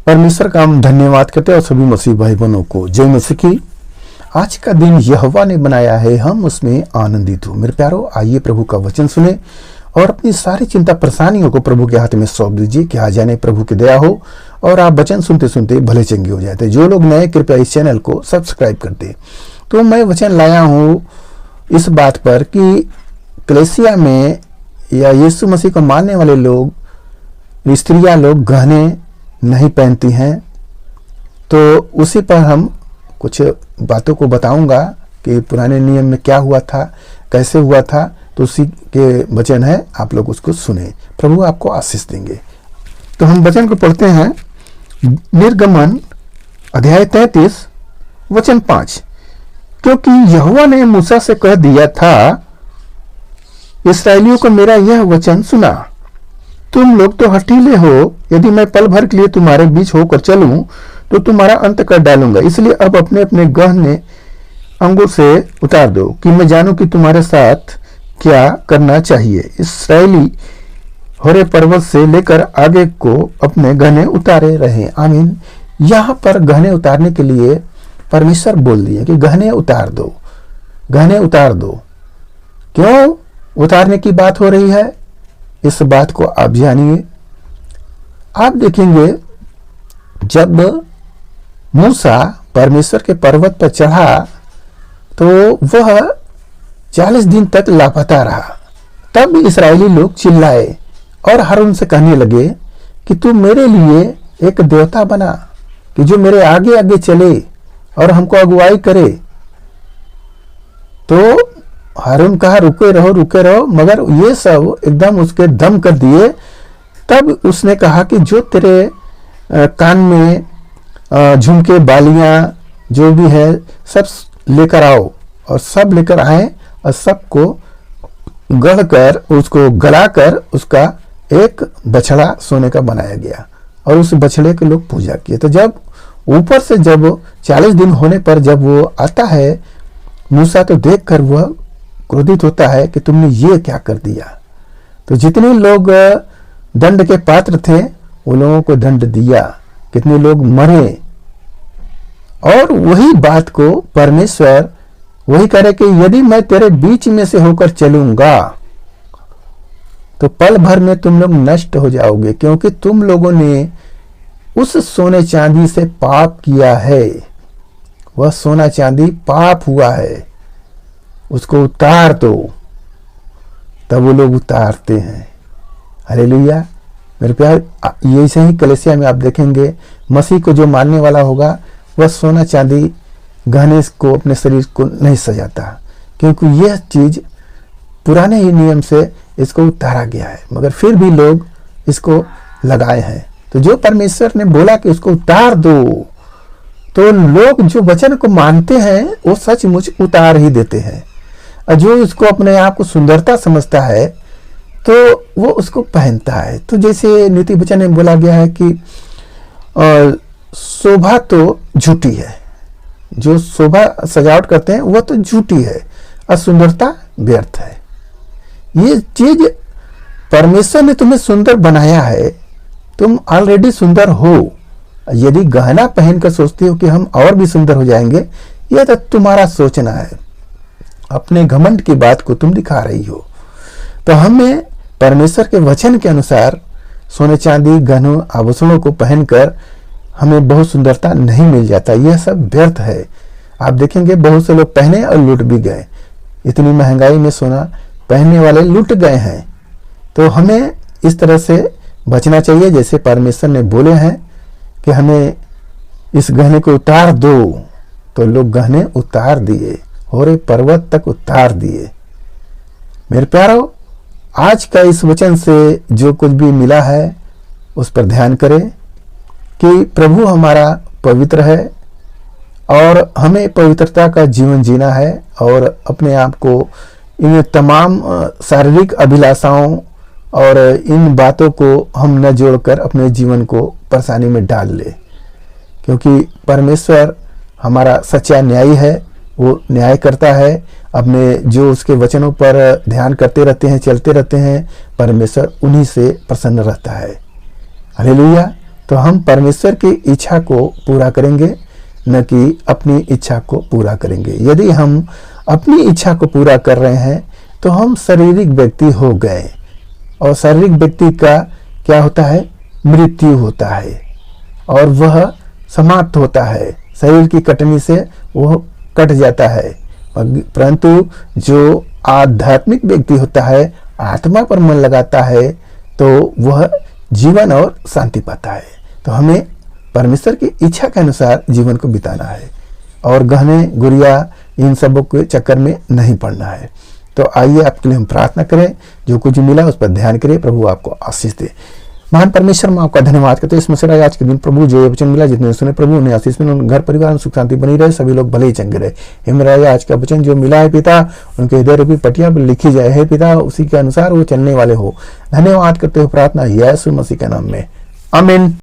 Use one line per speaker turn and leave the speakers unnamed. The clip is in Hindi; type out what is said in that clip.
परमेश्वर का हम धन्यवाद करते हैं और सभी मसीह भाई बहनों को जय मसीह की। आज का दिन यहोवा ने बनाया है, हम उसमें आनंदित हो। मेरे प्यारो, आइए प्रभु का वचन सुने और अपनी सारी चिंता परेशानियों को प्रभु के हाथ में सौंप दीजिए कि आ जाने प्रभु की दया हो और आप वचन सुनते सुनते भले चंगे हो जाते। जो लोग नए, कृपया इस चैनल को सब्सक्राइब कर दे। तो मैं वचन लाया हूँ इस बात पर कि कलीसिया में या यीशु मसीह को मानने वाले लोग, स्त्रियां लोग गहने नहीं पहनती हैं। तो उसी पर हम कुछ बातों को बताऊंगा कि पुराने नियम में क्या हुआ था, कैसे हुआ था। तो उसी के वचन है, आप लोग उसको सुने। प्रभु आपको आशीष देंगे। तो हम वचन को पढ़ते हैं। निर्गमन अध्याय 33 वचन 5। क्योंकि यहोवा ने मूसा से कह दिया था, इस्राएलियों को मेरा यह वचन सुना, तुम लोग तो हठीले हो। यदि मैं पल भर के लिए तुम्हारे बीच होकर चलूं तो तुम्हारा अंत कर डालूंगा। इसलिए अब अपने अपने गहने अंगों से उतार दो कि मैं जानूं कि तुम्हारे साथ क्या करना चाहिए। इसराइली होरे पर्वत से लेकर आगे को अपने गहने उतारे रहे। आमीन। यहां पर गहने उतारने के लिए परमेश्वर बोल दिए कि गहने उतार दो, गहने उतार दो। क्यों उतारने की बात हो रही है, इस बात को आप जानिए। आप देखेंगे जब मूसा परमेश्वर के पर्वत पर चढ़ा तो वह 40 दिन तक लापता रहा। तब इस्राएली लोग चिल्लाए और हारून से कहने लगे कि तू मेरे लिए एक देवता बना कि जो मेरे आगे आगे चले और हमको अगुवाई करे। तो हारून कहा रुके रहो रुके रहो, मगर ये सब एकदम उसके दम कर दिए। तब उसने कहा कि जो तेरे कान में झुमके, बालियां जो भी है सब लेकर आओ। और सब लेकर आए और सबको गढ़ कर, उसको गलाकर उसका एक बछड़ा सोने का बनाया गया और उस बछड़े के लोग पूजा किए। तो जब ऊपर से जब 40 दिन होने पर जब वो आता है मूसा, तो देखकर वह क्रोधित होता है कि तुमने ये क्या कर दिया। तो जितने लोग दंड के पात्र थे उन लोगों को दंड दिया, कितने लोग मरे। और वही बात को परमेश्वर वही करे कि यदि मैं तेरे बीच में से होकर चलूंगा तो पल भर में तुम लोग नष्ट हो जाओगे, क्योंकि तुम लोगों ने उस सोने चांदी से पाप किया है। वह सोना चांदी पाप हुआ है, उसको उतार दो। तब वो लोग उतारते हैं। हालेलुया। मेरे प्यार, ये से ही कलीसिया में आप देखेंगे मसीह को जो मानने वाला होगा वह सोना चांदी गहने को अपने शरीर को नहीं सजाता, क्योंकि यह चीज पुराने ही नियम से इसको उतारा गया है, मगर फिर भी लोग इसको लगाए हैं। तो जो परमेश्वर ने बोला कि उसको उतार दो, तो लोग जो वचन को मानते हैं वो सचमुच उतार ही देते हैं। और जो उसको अपने आप को सुंदरता समझता है तो वो उसको पहनता है। तो जैसे नीति वचन में बोला गया है कि शोभा तो झूठी है, जो शोभा सजावट करते हैं वह तो झूठी है और सुंदरता व्यर्थ है। ये चीज परमेश्वर ने तुम्हें सुंदर बनाया है, तुम ऑलरेडी सुंदर हो। यदि गहना पहनकर सोचते हो कि हम और भी सुंदर हो जाएंगे, यह तो तुम्हारा सोचना है, अपने घमंड की बात को तुम दिखा रही हो। तो हमें परमेश्वर के वचन के अनुसार सोने चांदी गहनों आभूषणों को पहनकर हमें बहुत सुंदरता नहीं मिल जाता। यह सब व्यर्थ है। आप देखेंगे बहुत से लोग पहने और लूट भी गए। इतनी महंगाई में सोना पहनने वाले लूट गए हैं। तो हमें इस तरह से बचना चाहिए, जैसे परमेश्वर ने बोले हैं कि हमें इस गहने को उतार दो। तो लोग गहने उतार दिए, होरे पर्वत तक उतार दिए। मेरे प्यारो, आज का इस वचन से जो कुछ भी मिला है उस पर ध्यान करें कि प्रभु हमारा पवित्र है और हमें पवित्रता का जीवन जीना है और अपने आप को इन तमाम शारीरिक अभिलाषाओं और इन बातों को हम न जोड़कर अपने जीवन को परेशानी में डाल ले, क्योंकि परमेश्वर हमारा सच्चा न्यायी है। वो न्याय करता है। अपने जो उसके वचनों पर ध्यान करते रहते हैं, चलते रहते हैं, परमेश्वर उन्हीं से प्रसन्न रहता है। हालेलुया। तो हम परमेश्वर की इच्छा को पूरा करेंगे, न कि अपनी इच्छा को पूरा करेंगे। यदि हम अपनी इच्छा को पूरा कर रहे हैं तो हम शारीरिक व्यक्ति हो गए, और शारीरिक व्यक्ति का क्या होता है? मृत्यु होता है और वह समाप्त होता है, शरीर की कटनी से वह कट जाता है। परंतु जो आध्यात्मिक व्यक्ति होता है, आत्मा पर मन लगाता है, तो वह जीवन और शांति पाता है। तो हमें परमेश्वर की इच्छा के अनुसार जीवन को बिताना है और गहने गुड़िया इन सबों के चक्कर में नहीं पड़ना है। तो आइए आपके लिए हम प्रार्थना करें, जो कुछ मिला उस पर ध्यान करें, प्रभु आपको आशीष दे। महान परमेश्वर, मैं आपका धन्यवाद करते हैं इस मसीह आज के दिन प्रभु जो वचन मिला, जितने सुने प्रभु ने आशीष में, घर परिवार में सुख शांति बनी रहे, सभी लोग भले ही चंगे रहे। हे मेरा आज का वचन जो मिला है पिता, उनके हृदय रूपी पटिया पर लिखी जाए है पिता, उसी के अनुसार वो चलने वाले हो। धन्यवाद करते हुए प्रार्थना यीशु मसीह के नाम में, आमीन।